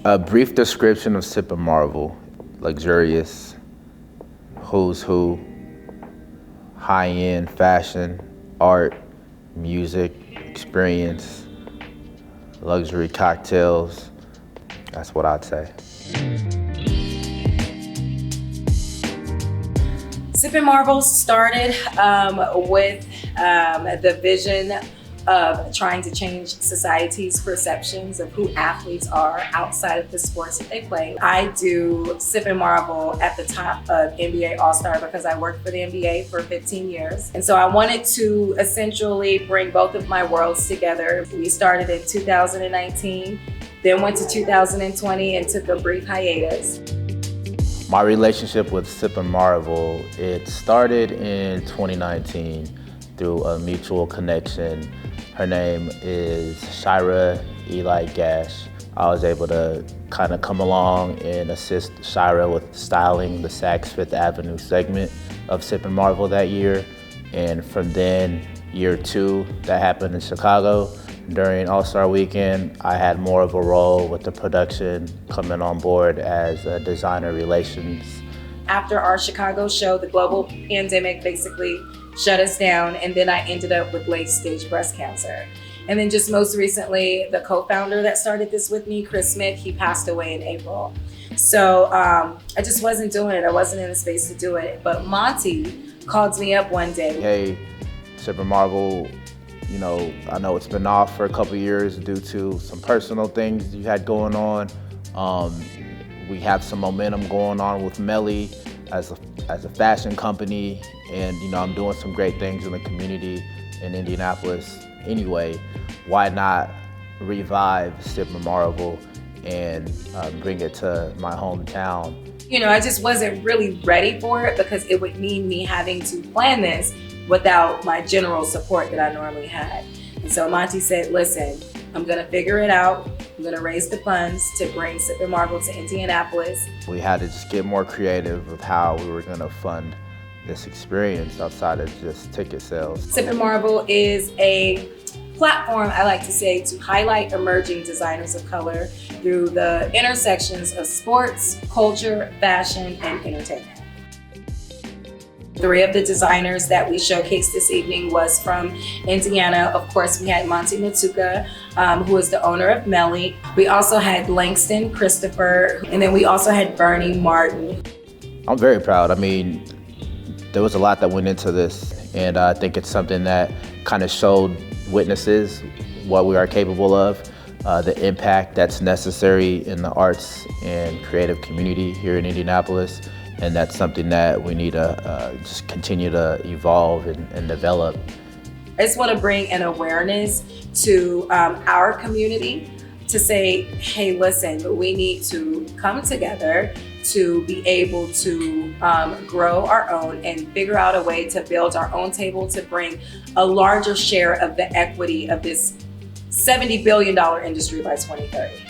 A brief description of SipAndMarvel: luxurious, who's who, high-end fashion, art, music, experience, luxury cocktails. That's what I'd say. SipAndMarvel started with the vision of trying to change society's perceptions of who athletes are outside of the sports that they play. I do SipAndMarvel at the top of NBA All-Star because I worked for the NBA for 15 years. And so I wanted to essentially bring both of my worlds together. We started in 2019, then went to 2020 and took a brief hiatus. My relationship with SipAndMarvel, it started in 2019 through a mutual connection. Her name is Shira Eli Gash. I was able to kind of come along and assist Shira with styling the Saks Fifth Avenue segment of SipAndMarvel that year. And from then, year two, that happened in Chicago. During All-Star Weekend, I had more of a role with the production, coming on board as a designer relations. After our Chicago show, the global pandemic basically shut us down, and then I ended up with late-stage breast cancer. And then just most recently, the co-founder that started this with me, Chris Smith, he passed away in April. So I just wasn't doing it. I wasn't in the space to do it. But Monty called me up one day. Hey, SipAndMarvel, you know, I know it's been off for a couple of years due to some personal things you had going on. We have some momentum going on with Melly as a fashion company, and you know, I'm doing some great things in the community in Indianapolis. Anyway, why not revive SipAndMarvel and bring it to my hometown? You know, I just wasn't really ready for it because it would mean me having to plan this without my general support that I normally had. And so Monty said, listen, I'm gonna figure it out. I'm gonna raise the funds to bring SipAndMarvel to Indianapolis. We had to just get more creative with how we were gonna fund this experience outside of just ticket sales. SipAndMarvel is a platform, I like to say, to highlight emerging designers of color through the intersections of sports, culture, fashion, and entertainment. 3 of the designers that we showcased this evening was from Indiana. Of course, we had Monty Matuka, who is the owner of Melly. We also had Langston Christopher, and then we also had Bernie Martin. I'm very proud. I mean, there was a lot that went into this, and I think it's something that kind of showed witnesses what we are capable of, the impact that's necessary in the arts and creative community here in Indianapolis. And that's something that we need to just continue to evolve and develop. I just want to bring an awareness to our community to say, hey, listen, we need to come together to be able to grow our own and figure out a way to build our own table to bring a larger share of the equity of this $70 billion industry by 2030.